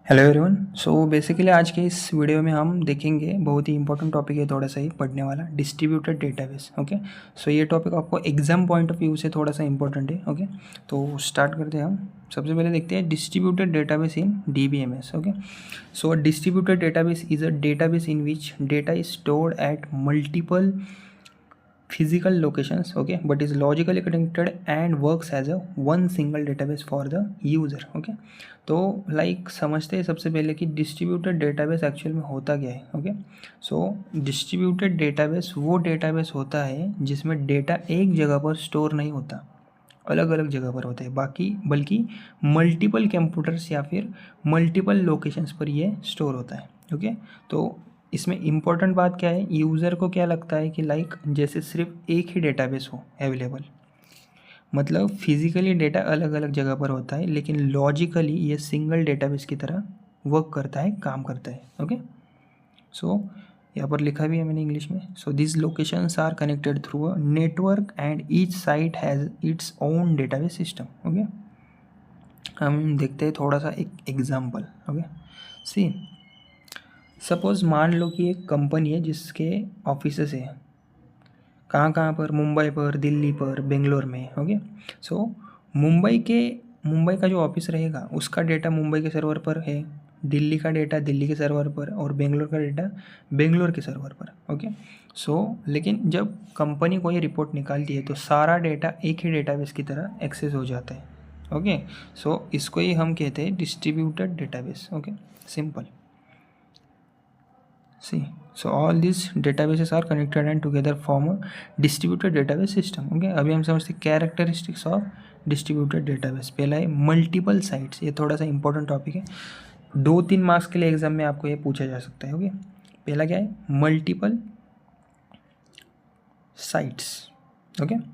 Hello everyone. So basically आज के इस वीडियो में हम देखेंगे, बहुत ही इंपॉर्टेंट टॉपिक है, थोड़ा सा ही पढ़ने वाला, डिस्ट्रीब्यूटेड डेटाबेस। ओके, सो ये टॉपिक आपको एग्जाम पॉइंट ऑफ व्यू से थोड़ा सा इंपॉर्टेंट है। ओके, तो स्टार्ट करते हैं हम। सबसे पहले देखते हैं distributed database in DBMS. Okay, so distributed database is a database in which data is stored at multiple physical locations, okay, but is logically connected and works as a one single database for the user. okay, तो like समझते हैं सबसे पहले कि distributed database actual में होता क्या है। ओके, सो डिस्ट्रीब्यूटेड डेटाबेस वो डेटाबेस होता है जिसमें डेटा एक जगह पर स्टोर नहीं होता, अलग अलग जगह पर होता है, बल्कि मल्टीपल कंप्यूटर्स या फिर मल्टीपल लोकेशंस पर ये स्टोर होता है। ओके, तो इसमें इम्पोर्टेंट बात क्या है, यूज़र को क्या लगता है कि लाइक जैसे सिर्फ एक ही डेटाबेस हो अवेलेबल, मतलब फिजिकली डेटा अलग अलग जगह पर होता है, लेकिन लॉजिकली ये सिंगल डेटाबेस की तरह वर्क करता है, काम करता है। ओके, सो यहाँ पर लिखा भी है मैंने इंग्लिश में। So this locations are connected through a network and each site has its own database system. Okay, हम देखते हैं थोड़ा सा एक एग्जाम्पल। ओके, सी सपोज़ मान लो कि एक कंपनी है जिसके ऑफिसेस है कहाँ कहाँ पर, मुंबई पर, दिल्ली पर, बेंगलोर में। ओके, सो मुंबई का जो ऑफिस रहेगा उसका डेटा मुंबई के सर्वर पर है, दिल्ली का डेटा दिल्ली के सर्वर पर, और बेंगलोर का डेटा बेंगलोर के सर्वर पर। ओके, सो लेकिन जब कंपनी कोई रिपोर्ट निकालती है तो सारा डेटा एक ही डेटाबेस की तरह एक्सेस हो जाता है। ओके, सो इसको ही हम कहते हैं distributed database. Okay, simple. See, so all these databases are connected and together form a distributed database system. Okay, अभी हम समझते हैं कैरेक्टरिस्टिक्स ऑफ डिस्ट्रीब्यूटेड डेटाबेस। पहला है मल्टीपल साइट्स, ये थोड़ा सा इंपॉर्टेंट टॉपिक है, 2-3 मार्क्स के लिए एग्जाम में आपको ये पूछा जा सकता है। ओके, पहला क्या है, मल्टीपल साइट्स। ओके,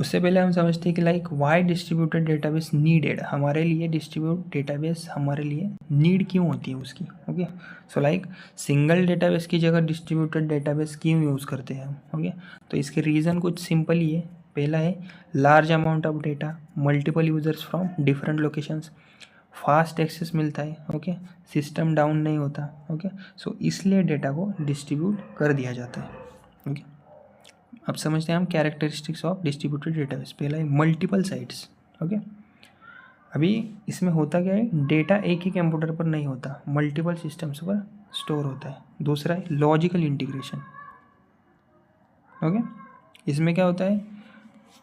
उससे पहले हम समझते हैं कि like why distributed database needed, हमारे लिए डिस्ट्रीब्यूट डेटाबेस हमारे लिए नीड क्यों होती है उसकी। Okay, so like single database की जगह डिस्ट्रीब्यूटेड डेटाबेस क्यों यूज़ करते हैं हम। ओके, तो इसके रीज़न कुछ सिंपल ही है। पहला है large amount of data, multiple users from different locations, fast access मिलता है। ओके, सिस्टम डाउन नहीं होता। ओके, सो इसलिए डेटा को डिस्ट्रीब्यूट कर दिया जाता है। ओके, अब समझते हैं हम कैरेक्टरिस्टिक्स ऑफ डिस्ट्रीब्यूटेड डेटाबेस। पहला है मल्टीपल साइट्स। ओके, अभी इसमें होता क्या है, डेटा एक ही कंप्यूटर पर नहीं होता, मल्टीपल सिस्टम्स पर स्टोर होता है। दूसरा है लॉजिकल इंटीग्रेशन। ओके, इसमें क्या होता है,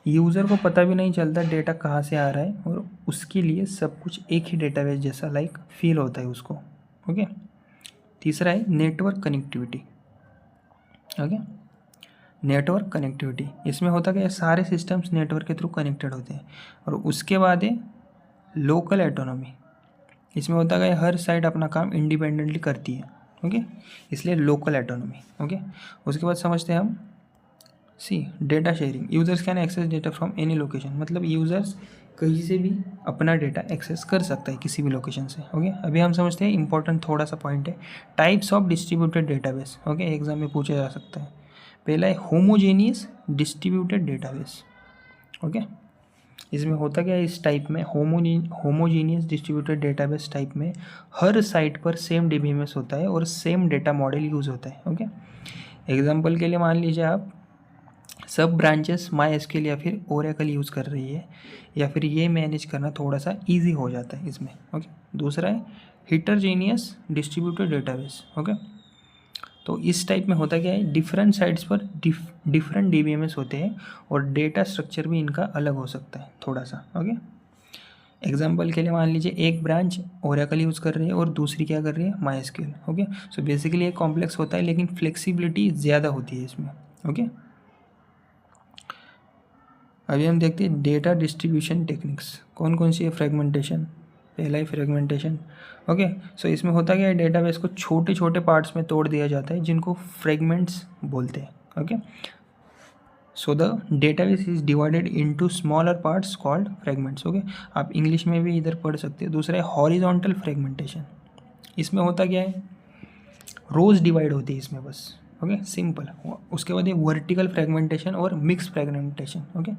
यूज़र को पता भी नहीं चलता डेटा कहाँ से आ रहा है, और उसके लिए सब कुछ एक ही डेटाबेस जैसा लाइक फील होता है उसको। ओके, तीसरा है network connectivity. Okay, network connectivity, इसमें होता क्या है, सारे सिस्टम्स नेटवर्क के थ्रू कनेक्टेड होते हैं। और उसके बाद है लोकल एटोनॉमी, इसमें होता क्या है, हर साइड अपना काम इंडिपेंडेंटली करती है। ओके, इसलिए लोकल एटोनॉमी। ओके, उसके बाद समझते हैं हम see data sharing. Users can access data from any location, मतलब यूजर्स कहीं से भी अपना डेटा एक्सेस कर सकता है किसी भी लोकेशन से। ओके, अभी हम समझते हैं इंपॉर्टेंट थोड़ा सा पॉइंट है, types of distributed database. Okay, exam में पूछा जा सकता है। पहला है होमोजेनियस डिस्ट्रीब्यूटेड डेटाबेस। ओके, इसमें होता क्या है, इस टाइप में होमोजेनियस डिस्ट्रीब्यूटेड डेटाबेस टाइप में हर साइट पर सेम डीबीएमएस होता है और सेम डेटा मॉडल यूज़ होता है। ओके, एग्जांपल के लिए मान लीजिए आप सब ब्रांचेस MySQL या फिर ओरेकल यूज़ कर रही है, या फिर ये मैनेज करना थोड़ा सा ईजी हो जाता है इसमें। ओके, दूसरा है हिटरजेनियस डिस्ट्रीब्यूटेड डेटाबेस। ओके, तो इस टाइप में होता क्या है, डिफरेंट साइट्स पर डिफरेंट डीबीएमएस होते हैं और डेटा स्ट्रक्चर भी इनका अलग हो सकता है थोड़ा सा। ओके, एग्जांपल के लिए मान लीजिए एक ब्रांच ओरेकल यूज़ कर रही है और दूसरी क्या कर रही है, MySQL। ओके, सो बेसिकली ये कॉम्प्लेक्स होता है, लेकिन फ्लेक्सिबिलिटी ज़्यादा होती है इसमें। ओके, अभी हम देखते हैं डेटा डिस्ट्रीब्यूशन टेक्निक्स कौन कौन सी है। फ्रेगमेंटेशन, पहला ही फ्रेगमेंटेशन। ओके, सो इसमें होता क्या है, डेटाबेस को छोटे छोटे पार्ट्स में तोड़ दिया जाता है जिनको फ्रेगमेंट्स बोलते हैं। Okay, so the database is divided into smaller parts called fragments. Okay, आप इंग्लिश में भी इधर पढ़ सकते हैं। दूसरा है हॉरिजॉन्टल फ्रेगमेंटेशन, इसमें होता क्या है, रोज डिवाइड होती है इसमें बस। Okay simple. उसके बाद ये वर्टिकल फ्रेगमेंटेशन और मिक्स फ्रेगमेंटेशन। ओके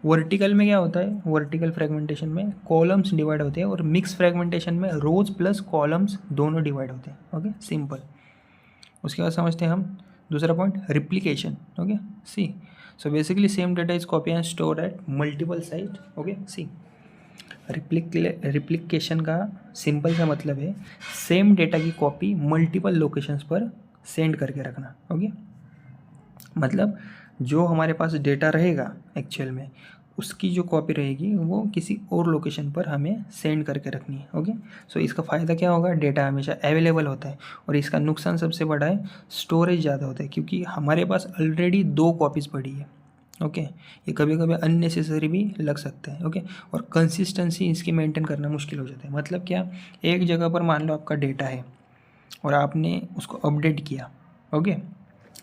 वर्टिकल में क्या होता है, वर्टिकल फ्रेगमेंटेशन में कॉलम्स डिवाइड होते हैं और मिक्स फ्रेगमेंटेशन में रोज प्लस कॉलम्स दोनों डिवाइड होते हैं। Okay simple. उसके बाद समझते हैं हम दूसरा point, replication. Okay see, so basically same data is copy and store at multiple site. Okay see, replication का सिंपल सा मतलब है सेम डेटा की कॉपी मल्टीपल लोकेशंस पर सेंड करके रखना। ओके मतलब जो हमारे पास डेटा रहेगा एक्चुअल में उसकी जो कॉपी रहेगी वो किसी और लोकेशन पर हमें सेंड करके रखनी है। ओके सो इसका फ़ायदा क्या होगा, डेटा हमेशा अवेलेबल होता है, और इसका नुकसान सबसे बड़ा है स्टोरेज ज़्यादा होता है, क्योंकि हमारे पास ऑलरेडी 2 कॉपीज़ पड़ी है। ओके ये कभी कभी अननेसेसरी भी लग सकते हैं। ओके और कंसिस्टेंसी इसकी मेंटेन करना मुश्किल हो जाता है। मतलब क्या, एक जगह पर मान लो आपका डेटा है और आपने उसको अपडेट किया, ओके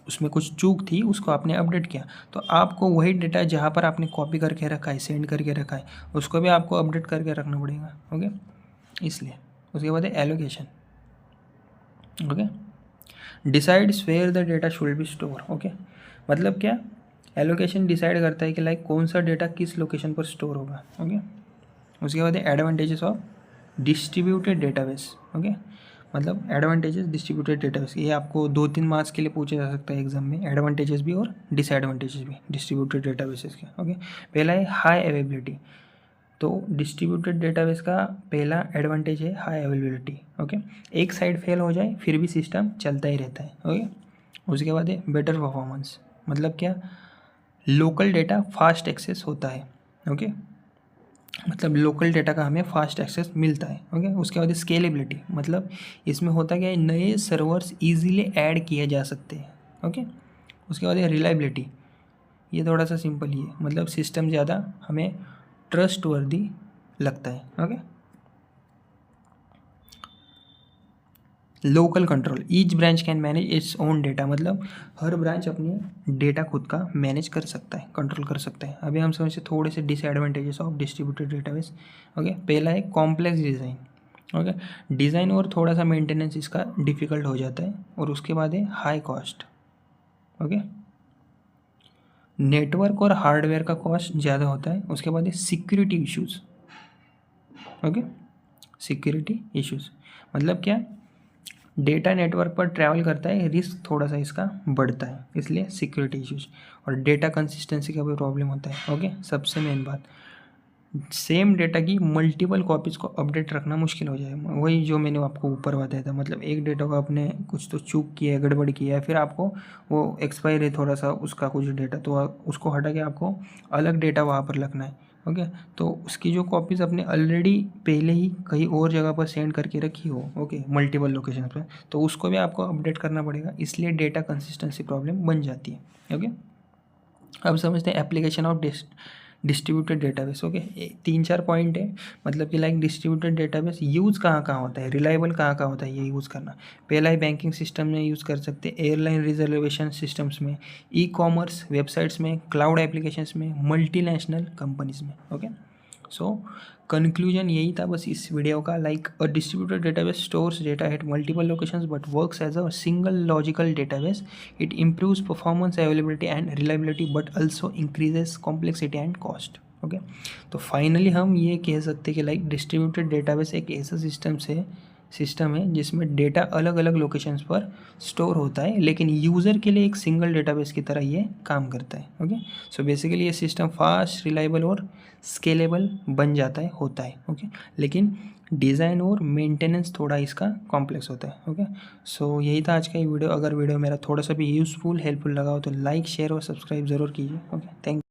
उसमें कुछ चूक थी, उसको आपने अपडेट किया, तो आपको वही डेटा जहाँ पर आपने कॉपी करके रखा है, सेंड करके रखा है, उसको भी आपको अपडेट करके रखना पड़ेगा। ओके इसलिए। उसके बाद है allocation. Okay decides where the data should be store. Okay मतलब क्या, एलोकेशन डिसाइड करता है कि लाइक कौन सा डेटा किस लोकेशन पर स्टोर होगा। ओके उसके बाद है advantages of distributed database. Okay मतलब एडवांटेजेस डिस्ट्रीब्यूटेड डेटाबेस, ये आपको 2-3 मार्क्स के लिए पूछा जा सकता है एग्जाम में, एडवांटेजेस भी और डिसएडवांटेजेस भी डिस्ट्रीब्यूटेड डेटाबेसेस के। ओके पहला है हाई अवेलेबिलिटी। तो डिस्ट्रीब्यूटेड डेटाबेस का पहला एडवांटेज है हाई अवेलेबिलिटी। ओके एक साइड फेल हो जाए फिर भी सिस्टम चलता ही रहता है। ओके उसके बाद है बेटर परफॉर्मेंस। मतलब क्या, लोकल डेटा फास्ट एक्सेस होता है। ओके मतलब लोकल डेटा का हमें फास्ट एक्सेस मिलता है। ओके उसके बाद स्केलेबिलिटी, मतलब इसमें होता क्या है, नए सर्वर्स इजीली ऐड किए जा सकते हैं। ओके उसके बाद रिलायबिलिटी, ये थोड़ा सा सिंपल ही है, मतलब सिस्टम ज़्यादा हमें ट्रस्टवर्दी लगता है। Okay local control, each branch can manage its own data, मतलब हर ब्रांच अपनी डेटा खुद का मैनेज कर सकता है, कंट्रोल कर सकता है। अभी हम समझते थोड़े से disadvantages of distributed database. Okay पहला है कॉम्प्लेक्स डिज़ाइन। ओके डिज़ाइन और थोड़ा सा मेंटेनेंस इसका डिफ़िकल्ट हो जाता है। और उसके बाद है हाई कॉस्ट। ओके नेटवर्क और हार्डवेयर का कॉस्ट ज़्यादा होता है। उसके बाद है security issues. Okay security issues मतलब क्या, डेटा नेटवर्क पर ट्रैवल करता है, रिस्क थोड़ा सा इसका बढ़ता है, इसलिए सिक्योरिटी इश्यूज। और डेटा कंसिस्टेंसी का भी प्रॉब्लम होता है। ओके सबसे मेन बात, सेम डेटा की मल्टीपल कॉपीज़ को अपडेट रखना मुश्किल हो जाएगा। वही जो मैंने आपको ऊपर बताया था, मतलब एक डेटा को आपने कुछ तो चूक किया है, गड़बड़ किया है, फिर आपको वो एक्सपायर है थोड़ा सा उसका कुछ डेटा, तो उसको हटा के आपको अलग डेटा वहाँ पर रखना है। ओके तो उसकी जो कॉपीज़ अपने ऑलरेडी पहले ही कहीं और जगह पर सेंड करके रखी हो, ओके मल्टीपल लोकेशन पर, तो उसको भी आपको अपडेट करना पड़ेगा, इसलिए डेटा कंसिस्टेंसी प्रॉब्लम बन जाती है। ओके अब समझते हैं application of distributed database. Okay 3-4 point है, मतलब कि लाइक डिस्ट्रीब्यूटेड डेटाबेस यूज़ कहाँ कहाँ होता है, रिलायबल कहाँ कहाँ होता है, ये यूज़ करना। पहला है बैंकिंग सिस्टम में यूज़ कर सकते हैं, एयरलाइन रिजर्वेशन सिस्टम्स में, ई कॉमर्स वेबसाइट्स में, क्लाउड एप्लीकेशंस में, मल्टीनेशनल कंपनीज में। ओके सो कंक्लूजन यही था बस इस वीडियो का, like a distributed database stores data at multiple locations but works as a single logical database. It improves performance, availability and reliability but also increases complexity and cost. Okay तो finally हम ये कह सकते हैं कि like distributed database एक ऐसा system है जिसमें डेटा अलग अलग लोकेशंस पर स्टोर होता है, लेकिन यूज़र के लिए एक सिंगल डेटाबेस की तरह ये काम करता है। ओके सो बेसिकली ये सिस्टम फास्ट, रिलायबल और स्केलेबल बन जाता है, होता है। ओके लेकिन डिज़ाइन और मेंटेनेंस थोड़ा इसका कॉम्प्लेक्स होता है। ओके सो यही था आज का ये वीडियो। अगर वीडियो मेरा थोड़ा सा भी यूज़फुल हेल्पफुल लगा हो तो लाइक, शेयर और सब्सक्राइब ज़रूर कीजिए। Okay thank